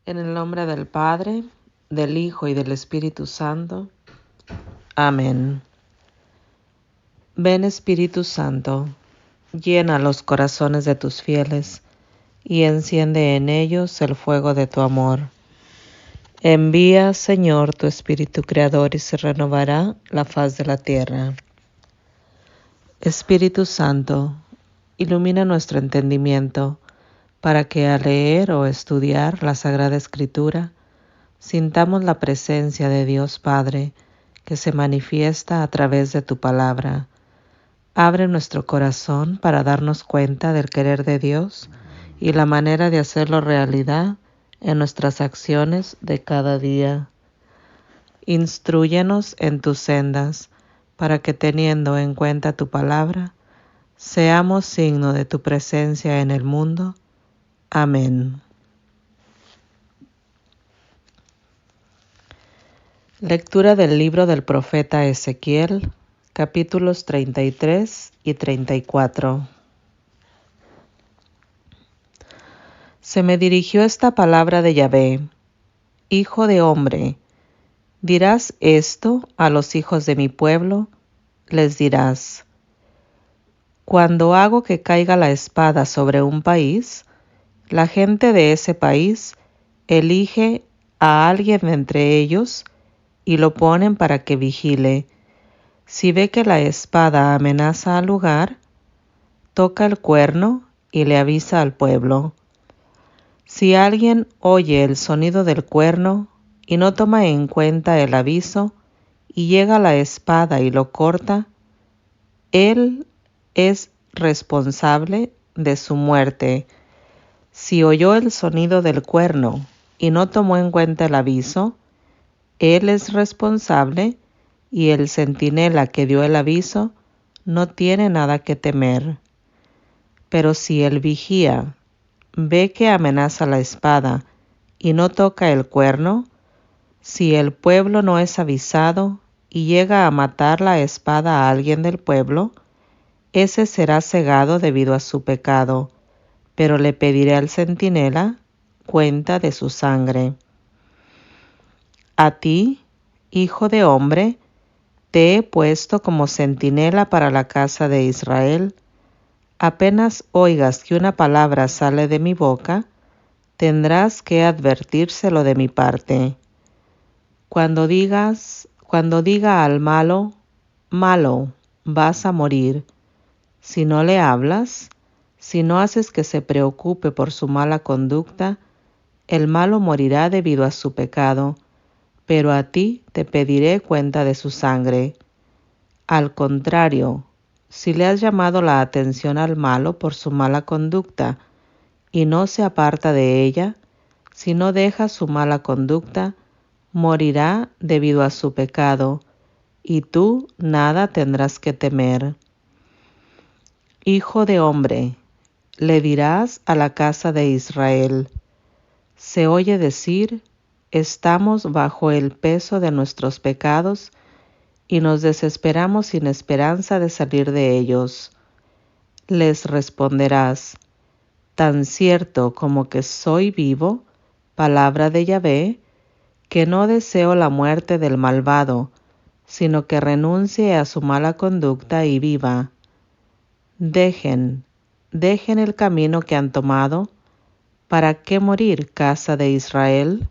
En el nombre del Padre, del Hijo y del Espíritu Santo. Amén. Ven Espíritu Santo, llena los corazones de tus fieles y enciende en ellos el fuego de tu amor. Envía, Señor, tu Espíritu Creador y se renovará la faz de la tierra. Espíritu Santo, ilumina nuestro entendimiento para que al leer o estudiar la Sagrada Escritura sintamos la presencia de Dios Padre que se manifiesta a través de tu palabra. Abre nuestro corazón para darnos cuenta del querer de Dios y la manera de hacerlo realidad en nuestras acciones de cada día. Instrúyenos en tus sendas para que, teniendo en cuenta tu palabra, seamos signo de tu presencia en el mundo. Amén. Lectura del libro del profeta Ezequiel, capítulos 33 y 34. Se me dirigió esta palabra de Yahvé: Hijo de hombre, ¿dirás esto a los hijos de mi pueblo? Les dirás: cuando hago que caiga la espada sobre un país, la gente de ese país elige a alguien de entre ellos y lo ponen para que vigile. Si ve que la espada amenaza al lugar, toca el cuerno y le avisa al pueblo. Si alguien oye el sonido del cuerno y no toma en cuenta el aviso y llega la espada y lo corta, él es responsable de su muerte. Si oyó el sonido del cuerno y no tomó en cuenta el aviso, él es responsable y el centinela que dio el aviso no tiene nada que temer. Pero si el vigía ve que amenaza la espada y no toca el cuerno, si el pueblo no es avisado y llega a matar la espada a alguien del pueblo, ese será cegado debido a su pecado, pero le pediré al centinela cuenta de su sangre. A ti, hijo de hombre, te he puesto como centinela para la casa de Israel. Apenas oigas que una palabra sale de mi boca, tendrás que advertírselo de mi parte. Cuando diga al malo, malo, vas a morir, si no le hablas, si no haces que se preocupe por su mala conducta, el malo morirá debido a su pecado, pero a ti te pediré cuenta de su sangre. Al contrario, si le has llamado la atención al malo por su mala conducta y no se aparta de ella, si no deja su mala conducta, morirá debido a su pecado, y tú nada tendrás que temer. Hijo de hombre, le dirás a la casa de Israel: se oye decir, estamos bajo el peso de nuestros pecados y nos desesperamos sin esperanza de salir de ellos. Les responderás: tan cierto como que soy vivo, palabra de Yahvé, que no deseo la muerte del malvado, sino que renuncie a su mala conducta y viva. Dejen el camino que han tomado. ¿Para qué morir, casa de Israel?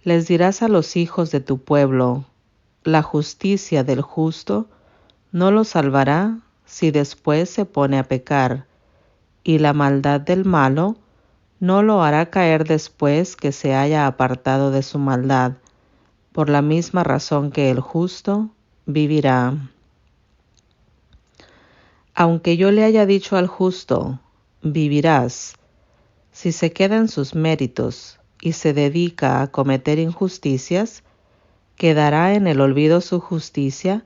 Les dirás a los hijos de tu pueblo: la justicia del justo no lo salvará si después se pone a pecar, y la maldad del malo no lo hará caer después que se haya apartado de su maldad. Por la misma razón que el justo vivirá. Aunque yo le haya dicho al justo, vivirás, si se queda en sus méritos y se dedica a cometer injusticias, quedará en el olvido su justicia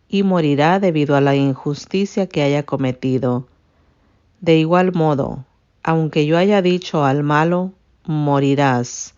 y morirá debido a la injusticia que haya cometido. De igual modo, aunque yo haya dicho al malo, morirás,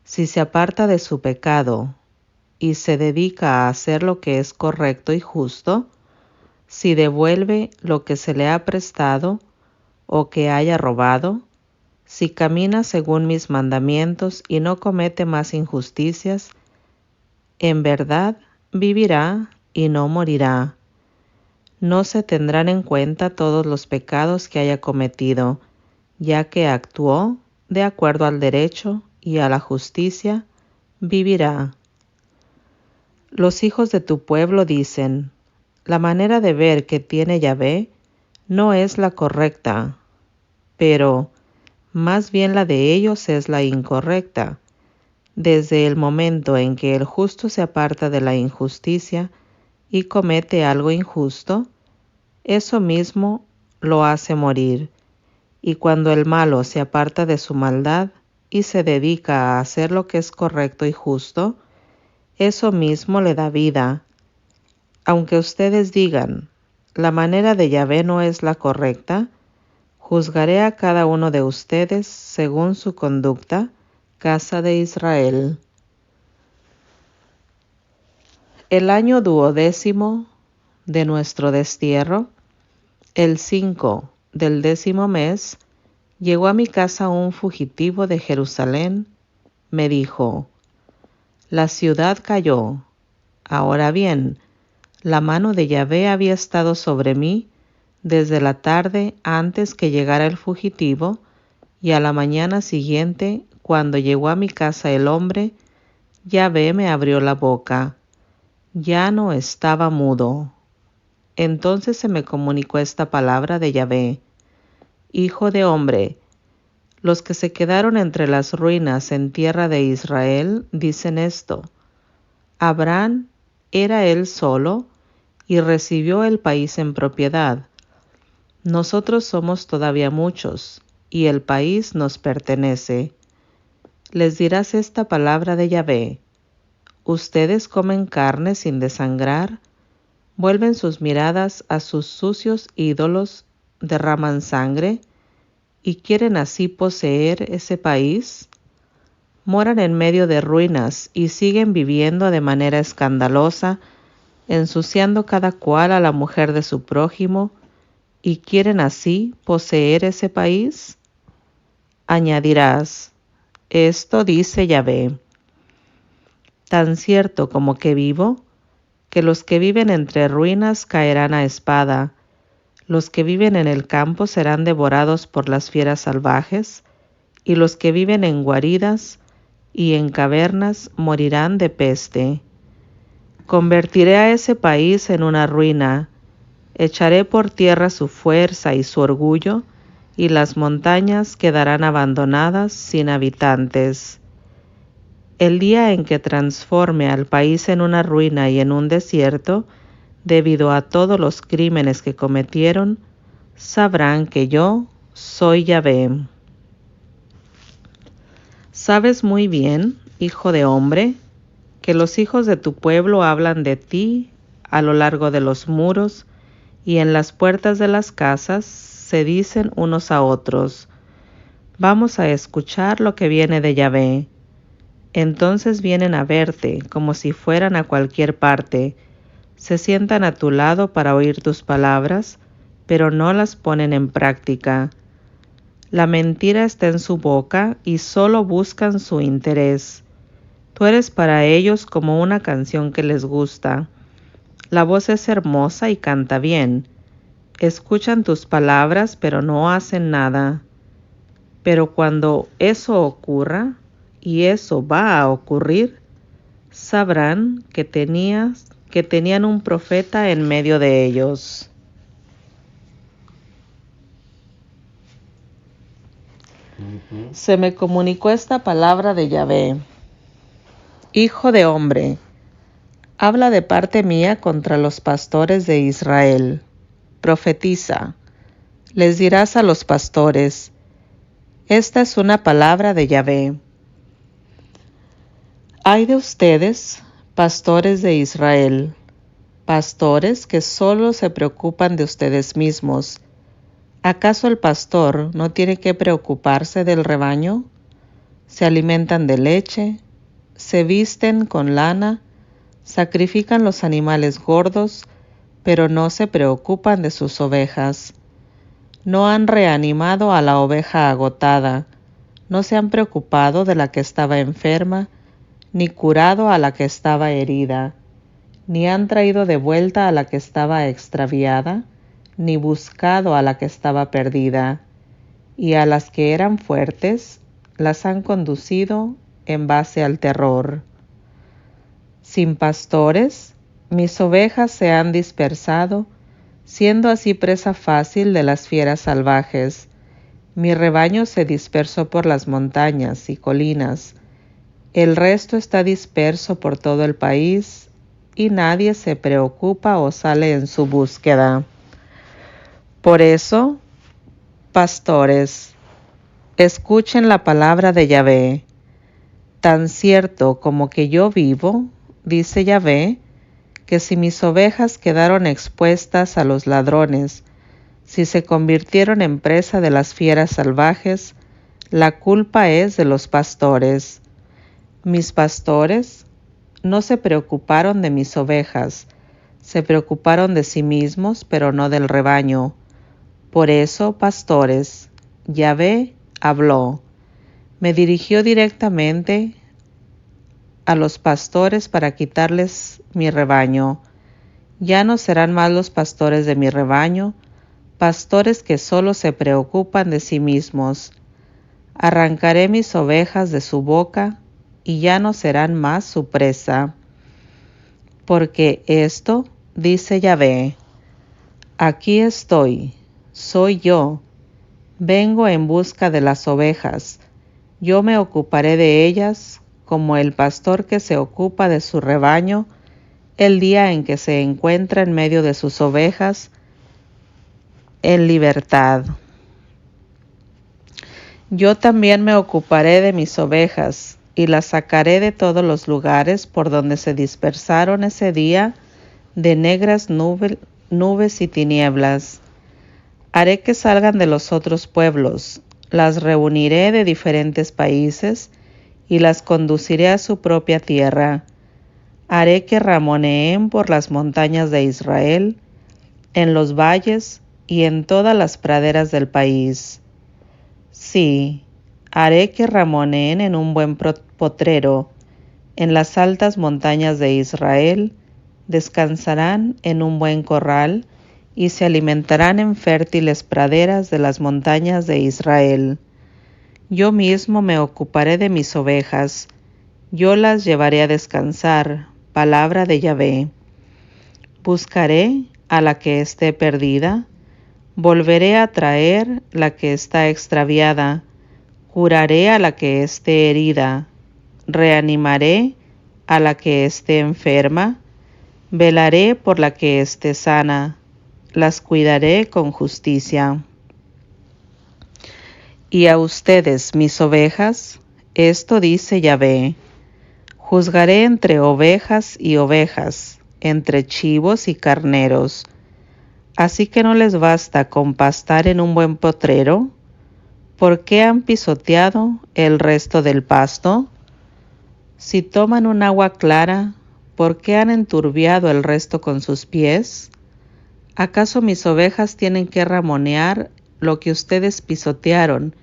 si se aparta de su pecado y se dedica a hacer lo que es correcto y justo, si devuelve lo que se le ha prestado o que haya robado, si camina según mis mandamientos y no comete más injusticias, en verdad vivirá y no morirá. No se tendrán en cuenta todos los pecados que haya cometido, ya que actuó de acuerdo al derecho y a la justicia, vivirá. Los hijos de tu pueblo dicen, la manera de ver que tiene Yahvé no es la correcta, pero más bien la de ellos es la incorrecta. Desde el momento en que el justo se aparta de la injusticia y comete algo injusto, eso mismo lo hace morir. Y cuando el malo se aparta de su maldad y se dedica a hacer lo que es correcto y justo, eso mismo le da vida. Aunque ustedes digan, la manera de Yahvé no es la correcta, juzgaré a cada uno de ustedes según su conducta, casa de Israel. El año 12º de nuestro destierro, el 5 del 10º mes, llegó a mi casa un fugitivo de Jerusalén. Me dijo, la ciudad cayó. Ahora bien, la mano de Yahvé había estado sobre mí desde la tarde antes que llegara el fugitivo, y a la mañana siguiente, cuando llegó a mi casa el hombre, Yahvé me abrió la boca. Ya no estaba mudo. Entonces se me comunicó esta palabra de Yahvé. Hijo de hombre, los que se quedaron entre las ruinas en tierra de Israel dicen esto. Abraham era él solo y recibió el país en propiedad. Nosotros somos todavía muchos y el país nos pertenece. Les dirás esta palabra de Yahvé. Ustedes comen carne sin desangrar, vuelven sus miradas a sus sucios ídolos, derraman sangre y quieren así poseer ese país. Moran en medio de ruinas y siguen viviendo de manera escandalosa, ensuciando cada cual a la mujer de su prójimo, y quieren así poseer ese país. Añadirás, esto dice Yahvé. Tan cierto como que vivo, que los que viven entre ruinas caerán a espada, los que viven en el campo serán devorados por las fieras salvajes, y los que viven en guaridas y en cavernas morirán de peste. Convertiré a ese país en una ruina, echaré por tierra su fuerza y su orgullo, y las montañas quedarán abandonadas sin habitantes. El día en que transforme al país en una ruina y en un desierto, debido a todos los crímenes que cometieron, sabrán que yo soy Yahvé. Sabes muy bien, hijo de hombre, que los hijos de tu pueblo hablan de ti a lo largo de los muros y en las puertas de las casas se dicen unos a otros, vamos a escuchar lo que viene de Yahvé. Entonces vienen a verte como si fueran a cualquier parte, se sientan a tu lado para oír tus palabras, pero no las ponen en práctica. La mentira está en su boca y solo buscan su interés. Tú eres para ellos como una canción que les gusta. La voz es hermosa y canta bien. Escuchan tus palabras, pero no hacen nada. Pero cuando eso ocurra, y eso va a ocurrir, sabrán que tenían un profeta en medio de ellos. Se me comunicó esta palabra de Yahvé. Hijo de hombre, habla de parte mía contra los pastores de Israel. Profetiza. Les dirás a los pastores, esta es una palabra de Yahvé. Ay de ustedes, pastores de Israel, pastores que solo se preocupan de ustedes mismos. ¿Acaso el pastor no tiene que preocuparse del rebaño? Se alimentan de leche, se visten con lana, sacrifican los animales gordos, pero no se preocupan de sus ovejas. No han reanimado a la oveja agotada, No se han preocupado de la que estaba enferma, ni curado a la que estaba herida, ni han traído de vuelta a la que estaba extraviada, ni buscado a la que estaba perdida, y a las que eran fuertes las han conducido en base al terror. Sin pastores, mis ovejas se han dispersado, siendo así presa fácil de las fieras salvajes. Mi rebaño se dispersó por las montañas y colinas. El resto está disperso por todo el país y nadie se preocupa o sale en su búsqueda. Por eso, pastores, escuchen la palabra de Yahvé. Tan cierto como que yo vivo, dice Yahvé, que si mis ovejas quedaron expuestas a los ladrones, si se convirtieron en presa de las fieras salvajes, la culpa es de los pastores. Mis pastores no se preocuparon de mis ovejas, se preocuparon de sí mismos, pero no del rebaño. Por eso, pastores, Yahvé habló. Me dirigió directamente a los pastores para quitarles mi rebaño. Ya no serán más los pastores de mi rebaño, pastores que solo se preocupan de sí mismos. Arrancaré mis ovejas de su boca y ya no serán más su presa. Porque esto, dice Yahvé, aquí estoy, soy yo, vengo en busca de las ovejas, yo me ocuparé de ellas como el pastor que se ocupa de su rebaño el día en que se encuentra en medio de sus ovejas en libertad. Yo también me ocuparé de mis ovejas y las sacaré de todos los lugares por donde se dispersaron ese día de negras nubes y tinieblas. Haré que salgan de los otros pueblos, las reuniré de diferentes países y las conduciré a su propia tierra. Haré que ramoneen por las montañas de Israel, en los valles y en todas las praderas del país. Sí, haré que ramoneen en un buen potrero, en las altas montañas de Israel, descansarán en un buen corral y se alimentarán en fértiles praderas de las montañas de Israel. Yo mismo me ocuparé de mis ovejas, yo las llevaré a descansar, palabra de Yahvé. Buscaré a la que esté perdida, volveré a traer la que está extraviada, curaré a la que esté herida, reanimaré a la que esté enferma, velaré por la que esté sana, las cuidaré con justicia. Y a ustedes, mis ovejas, esto dice Yahvé, juzgaré entre ovejas y ovejas, entre chivos y carneros. Así que no les basta con pastar en un buen potrero. ¿Por qué han pisoteado el resto del pasto? Si toman un agua clara, ¿por qué han enturbiado el resto con sus pies? ¿Acaso mis ovejas tienen que ramonear lo que ustedes pisotearon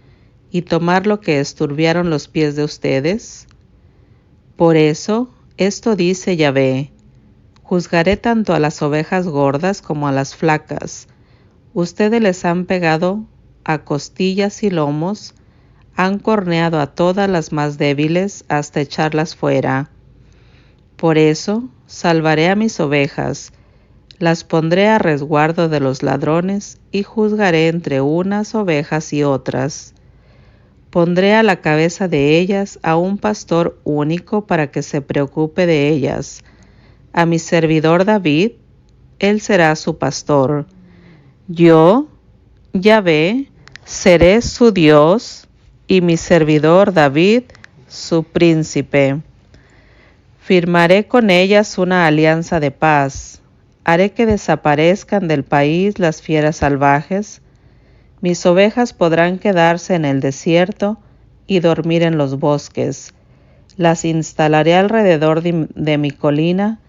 y tomar lo que esturbiaron los pies de ustedes? Por eso, esto dice Yahvé, juzgaré tanto a las ovejas gordas como a las flacas. Ustedes les han pegado a costillas y lomos, han corneado a todas las más débiles hasta echarlas fuera. Por eso, salvaré a mis ovejas, las pondré a resguardo de los ladrones y juzgaré entre unas ovejas y otras. Pondré a la cabeza de ellas a un pastor único para que se preocupe de ellas. A mi servidor David, él será su pastor. Yo, Yahvé, seré su Dios y mi servidor David, su príncipe. Firmaré con ellas una alianza de paz. Haré que desaparezcan del país las fieras salvajes. Mis ovejas podrán quedarse en el desierto y dormir en los bosques. Las instalaré alrededor de mi colina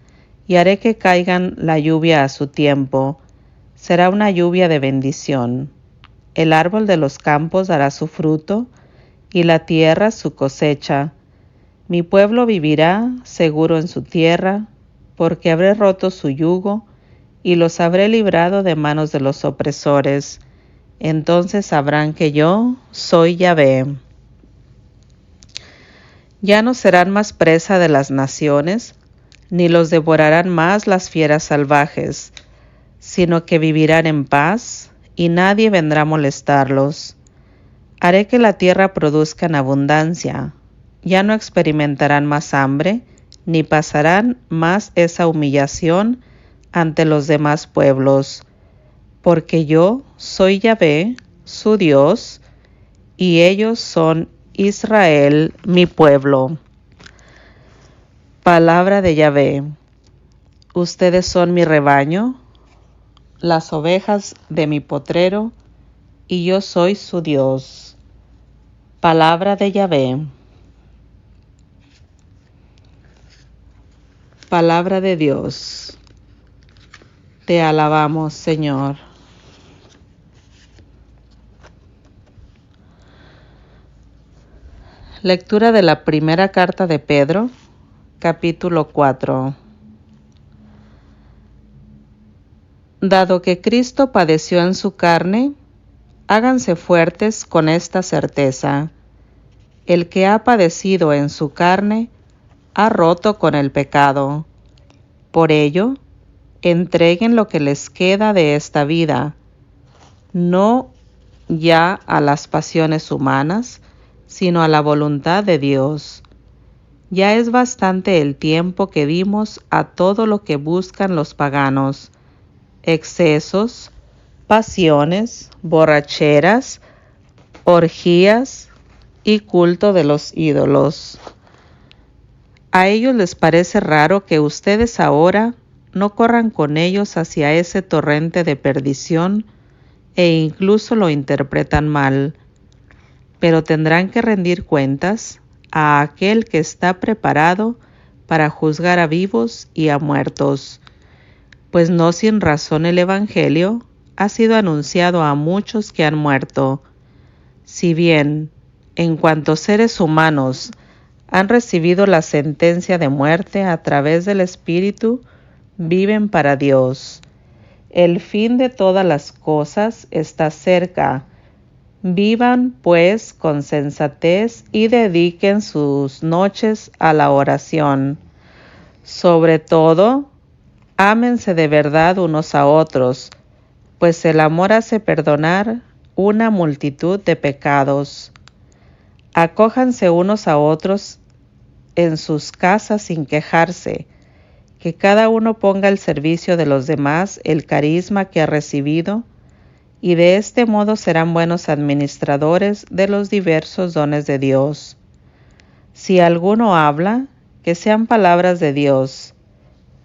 y haré que caigan la lluvia a su tiempo. Será una lluvia de bendición. El árbol de los campos dará su fruto y la tierra su cosecha. Mi pueblo vivirá seguro en su tierra, porque habré roto su yugo y los habré librado de manos de los opresores. Entonces sabrán que yo soy Yahvé. Ya no serán más presa de las naciones, ni los devorarán más las fieras salvajes, sino que vivirán en paz, y nadie vendrá a molestarlos. Haré que la tierra produzca en abundancia. Ya no experimentarán más hambre, ni pasarán más esa humillación ante los demás pueblos, porque yo soy Yahvé, su Dios, y ellos son Israel, mi pueblo. Palabra de Yahvé. Ustedes son mi rebaño, las ovejas de mi potrero, y yo soy su Dios. Palabra de Yahvé. Palabra de Dios. Te alabamos, Señor. Lectura de la primera carta de Pedro, capítulo 4. Dado que Cristo padeció en su carne, háganse fuertes con esta certeza: el que ha padecido en su carne ha roto con el pecado. Por ello, entreguen lo que les queda de esta vida, no ya a las pasiones humanas, sino a la voluntad de Dios. Ya es bastante el tiempo que dimos a todo lo que buscan los paganos: excesos, pasiones, borracheras, orgías y culto de los ídolos. A ellos les parece raro que ustedes ahora no corran con ellos hacia ese torrente de perdición e incluso lo interpretan mal, pero tendrán que rendir cuentas a aquel que está preparado para juzgar a vivos y a muertos, pues no sin razón el Evangelio ha sido anunciado a muchos que han muerto. Si bien, en cuanto seres humanos, han recibido la sentencia de muerte a través del Espíritu, viven para Dios. El fin de todas las cosas está cerca. Vivan, pues, con sensatez y dediquen sus noches a la oración. Sobre todo, ámense de verdad unos a otros, pues el amor hace perdonar una multitud de pecados. Acójanse unos a otros en sus casas sin quejarse, que cada uno ponga al servicio de los demás el carisma que ha recibido, y de este modo serán buenos administradores de los diversos dones de Dios. Si alguno habla, que sean palabras de Dios.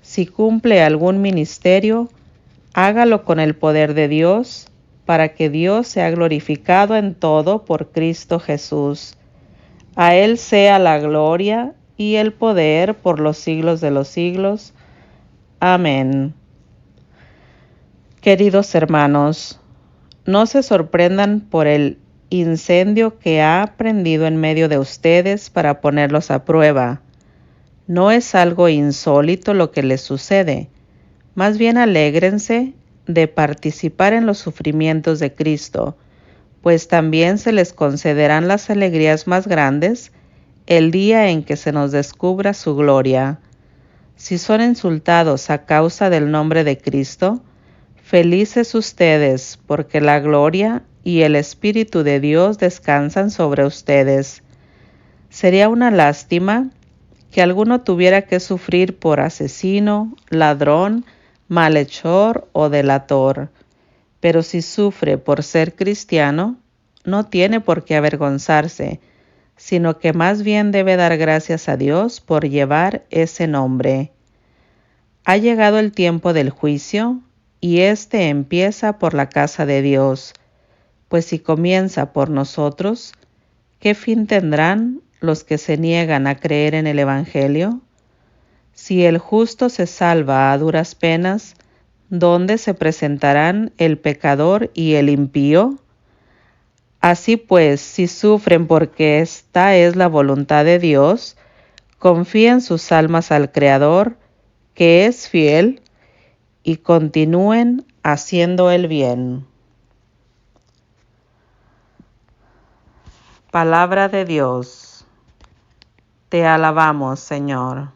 Si cumple algún ministerio, hágalo con el poder de Dios, para que Dios sea glorificado en todo por Cristo Jesús. A Él sea la gloria y el poder por los siglos de los siglos. Amén. Queridos hermanos, no se sorprendan por el incendio que ha prendido en medio de ustedes para ponerlos a prueba. No es algo insólito lo que les sucede. Más bien alégrense de participar en los sufrimientos de Cristo, pues también se les concederán las alegrías más grandes el día en que se nos descubra su gloria. Si son insultados a causa del nombre de Cristo, felices ustedes, porque la gloria y el Espíritu de Dios descansan sobre ustedes. Sería una lástima que alguno tuviera que sufrir por asesino, ladrón, malhechor o delator, pero si sufre por ser cristiano, no tiene por qué avergonzarse, sino que más bien debe dar gracias a Dios por llevar ese nombre. Ha llegado el tiempo del juicio, y éste empieza por la casa de Dios, pues si comienza por nosotros, ¿qué fin tendrán los que se niegan a creer en el Evangelio? Si el justo se salva a duras penas, ¿dónde se presentarán el pecador y el impío? Así pues, si sufren porque esta es la voluntad de Dios, confíen sus almas al Creador, que es fiel, y continúen haciendo el bien. Palabra de Dios. Te alabamos, Señor.